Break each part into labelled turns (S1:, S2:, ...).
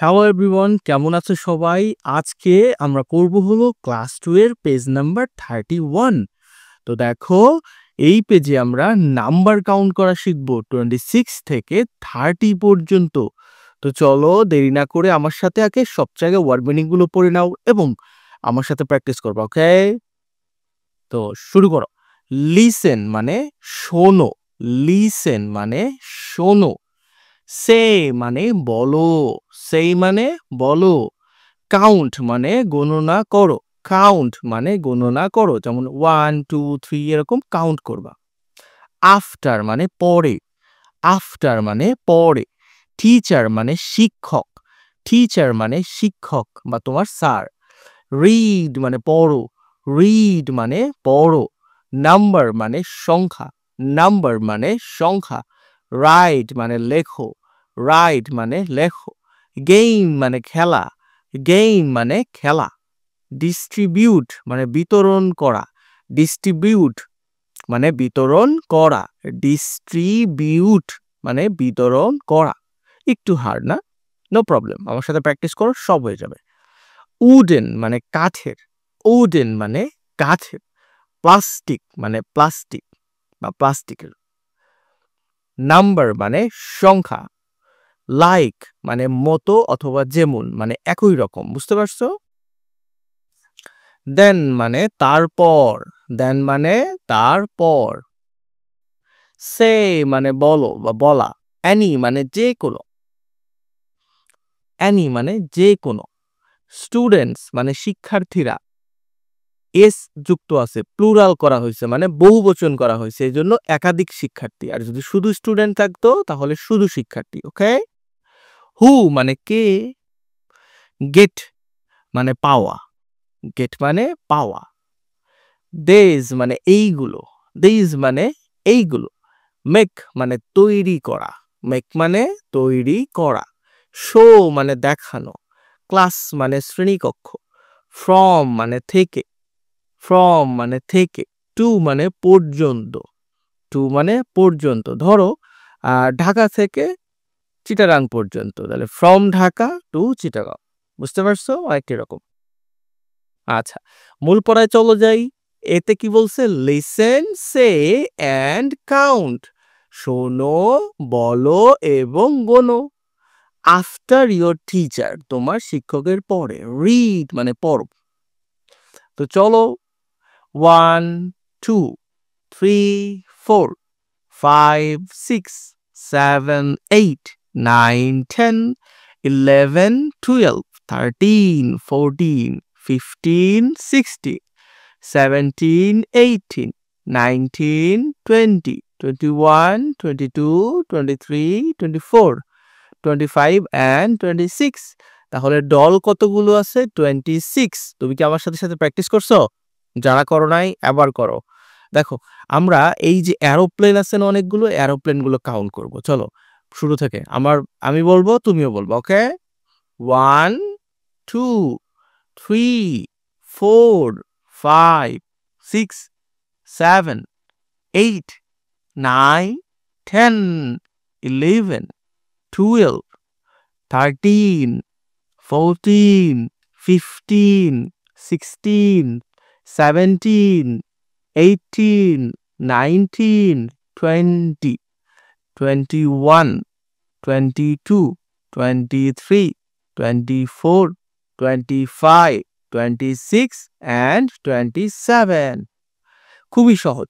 S1: Hello everyone, কেমন আছো সবাই? আজকে আমরা করব হলো ক্লাস 2 এর পেজ নাম্বার 31। তো দেখো, এই পেজে আমরা নাম্বার কাউন্ট করা শিখব 26 থেকে 30 পর্যন্ত। তো চলো দেরি না করে আমার সাথে আগে সব জায়গায় ওয়ার্ড মিনিং গুলো পড়ে নাও এবং আমার সাথে প্র্যাকটিস করবা, ওকে? তো শুরু করো। লিসেন মানে শোনো, লিসেন মানে শোনো। সে মানে বলো, সেই মানে বলো। কাউন্ট মানে গণনা করো, কাউন্ট মানে গণনা করো, যেমন 1 2 3 এরকম কাউন্ট করবা। আফটার মানে পরে, আফটার মানে পরে। টিচার মানে শিক্ষক, টিচার মানে শিক্ষক বা তোমার স্যার। রিড মানে পড়ো, রিড মানে পড়ো। নাম্বার মানে সংখ্যা, নাম্বার মানে সংখ্যা। রাইট মানে লেখো, রাইট মানে লেখো। গেম মানে খেলা, গেম মানে খেলা। ডিস্ট্রিবিউট মানে বিতরণ করা, ডিস্ট্রিবিউট মানে বিতরণ করা, ডিস্ট্রিবিউট মানে বিতরণ করা। একটু হার্ড না? নো প্রবলেম, আমার সাথে প্র্যাকটিস করো, সব হয়ে যাবে। উডেন মানে কাঠের, উডেন মানে কাঠের। প্লাস্টিক মানে প্লাস্টিক বা প্লাস্টিকের। নাম্বার মানে সংখ্যা। লাইক মানে মতো অথবা যেমন, মানে একই রকম, বুঝতে পারছো? দেন মানে তারপর, দেন মানে তারপর। সে মানে বলো বা বলা। অ্যানি মানে যে কোনো, অ্যানি মানে যে কোনো। স্টুডেন্টস মানে শিক্ষার্থীরা। এস যুক্ত আছে, প্লুরাল করা হয়েছে মানে বহুবচন করা হয়েছে, এই জন্য একাধিক শিক্ষার্থী। আর যদি শুধু স্টুডেন্ট থাকতো তাহলে শুধু শিক্ষার্থী, ওকে? হু মানে কে। গেট মানে পাওয়া, গেট মানে পাওয়া। দেজ মানে এইগুলো, দেজ মানে এইগুলো। মেক মানে তৈরি করা, মেক মানে তৈরি করা। শো মানে দেখানো। ক্লাস মানে শ্রেণীকক্ষ। ফ্রম মানে থেকে, ফ্রম মানে থেকে। টু মানে পর্যন্ত, টু মানে পর্যন্ত। ধরো ঢাকা থেকে চিটাগাং পর্যন্ত, তাহলে ফ্রম ঢাকা টু চিটাগাং। বুঝতে পারছো? একই রকম। আচ্ছা, মূল পড়ায় চলো যাই। এতে কি বলছে? Listen, say and count. শোনো, বলো এবং গোনো। আফটার ইয়োর টিচার, তোমার শিক্ষকের পরে। রিড মানে পড়ো। তো চলো, 1 2 3 4 5 6 7 8 9 10 11 12 13 14 15 16 17 18 19 20 21 22 23 24 25 and 26। তাহলে ডল কতগুলো আছে? 26। তুমি কি আমার সাথে সাথে প্র্যাকটিস করছো? যারা করো নাই এবার করো। দেখো, আমরা এই যে এরোপ্লেন আছে না অনেকগুলো, এরোপ্লেন গুলো কাউন্ট করব। চলো শুরু থেকে আমি বলবো, তুমিও বলবো, ওকে? 1 2 3 4 5 6 7 8 9 10 11 12 13 14 15 16 17 18 19 20 21 22 23 24 25 26 and 27। খুবই সহজ।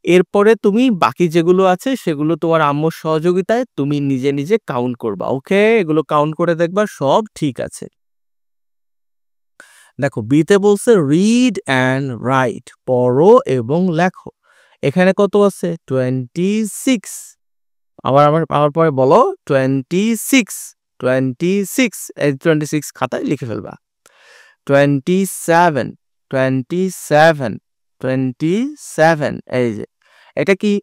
S1: এরপরে তুমি বাকি যেগুলো আছে সেগুলো তোমার আম্মুর সহযোগিতায় তুমি নিজে নিজে কাউন্ট করবা, ওকে? এগুলো কাউন্ট করে দেখবা সব ঠিক আছে। দেখো, বিতে বলছে রিড অ্যান্ড রাইট, পড়ো এবং লেখো। এখানে কত আছে? 26। আমার পরে বলো 26, 26। এই 26 খাতায় লিখে ফেলবা। 27, 27, 27। এই যে এটা কি?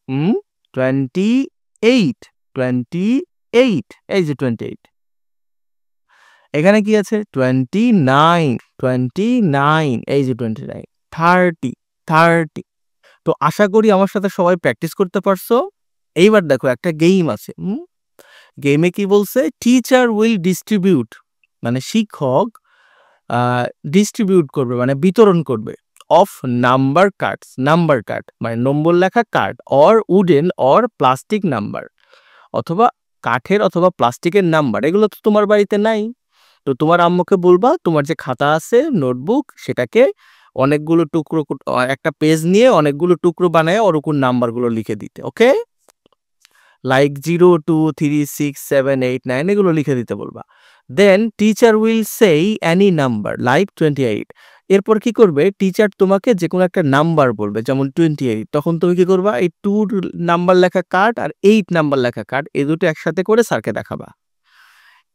S1: 28, 28। এই যে 28। এখানে কি আছে? 29, 29। এই যে 29। 30, 30। তো আশা করি আমার সাথে সবাই প্র্যাকটিস করতে পারছো। এইবার দেখো, একটা গেম আছে। গেমে কি বলছে? টিচার উইল ডিস্ট্রিবিউট, মানে শিক্ষক ডিস্ট্রিবিউট করবে মানে বিতরণ করবে অফ নাম্বার কার্ড মানে নম্বর লেখা card or wooden or plastic number, অথবা কাঠের অথবা প্লাস্টিকের নাম্বার। এগুলো তো তোমার বাড়িতে নাই, তো তোমার আম্মুকে বলবা তোমার যে খাতা আছে নোটবুক সেটাকে অনেকগুলো টুকরো একটা পেজ নিয়ে অনেকগুলো টুকরো বানায় ওর উপর নাম্বারগুলো লিখে দিতে। ওকে, লাইক 0 2 3 6 7 8 9 এগুলো লিখে দিতে বলবা। দেন টিচার উইল সেই এনি নাম্বার লাইক 28। এরপর কি করবে, টিচার তোমাকে যে কোনো একটা নাম্বার বলবে, যেমন 28। তখন তুমি কি করবা, এই 2 নাম্বার লেখা কার্ড আর 8 নাম্বার লেখা কার্ড এই দুটো একসাথে করে স্যারকে দেখাবা।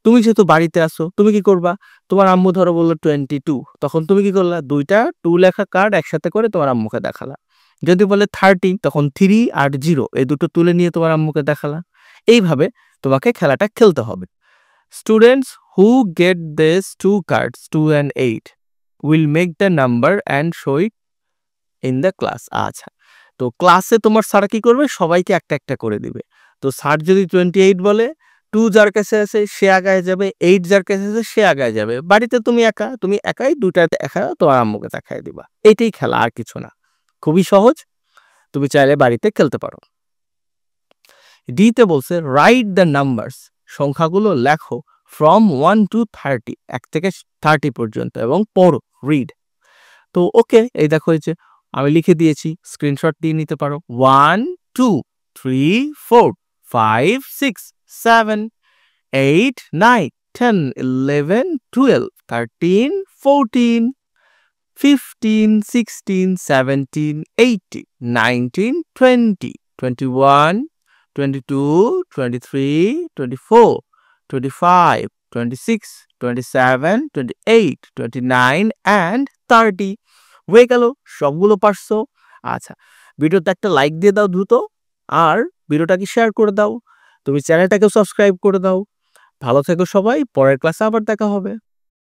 S1: তুমি যেহেতু বাড়িতে আসো তুমি কি করবা, তোমার আম্মু ধরো বললো 22, তখন তুমি কি করলা, দুইটা 2 লেখা কার্ড একসাথে করে তোমার আম্মুকে দেখালা। যদি বলে 30 তখন 3 আর 0 এই দুটো তুলে নিয়ে তোমার আম্মুকে দেখালা। এইভাবে তোমাকে খেলাটা খেলতে হবে। Students who get this 2 cards 2 and 8 will make the number and show it in the class। আচ্ছা, তো ক্লাসে তোমার স্যার কি করবে, সবাইকে একটা একটা করে দিবে। তো স্যার যদি 28 বলে, 2 যার কাছে আছে সে আগায় যাবে, 8 যার কাছে আছে সে আগায় যাবে। বাড়িতে তুমি একাই দুইটা দেখা তোমার আম্মুকে দেখায় দিবা। এটাই খেলা, আর কিছু না, খুবই সহজ, তুমি চাইলে বাড়িতে খেলতে পারো। ডিতে বলছে রাইট দ্য নাম্বারস, সংখ্যাগুলো লেখো ফ্রম 1 to 30, 1 থেকে 30 পর্যন্ত, এবং পড়ো, রিড। তো ওকে, এই দেখো এই যে আমি লিখে দিয়েছি, স্ক্রিনশট দিয়ে নিতে পারো। 1 2 3 4 5 6 7 8 9 10 11 12 13 14 15 16 17 18 19 20 21 22 23 24 25 26 27 28 29 and 30 হয়ে গেল, সবগুলো পারছো। আচ্ছা, ভিডিওতে একটা লাইক দিয়ে দাও দ্রুত, আর ভিডিওটাকে শেয়ার করে দাও, তুমি চ্যানেলটাকে সাবস্ক্রাইব করে দাও। ভালো থেকো সবাই, পরের ক্লাসে আবার দেখা হবে।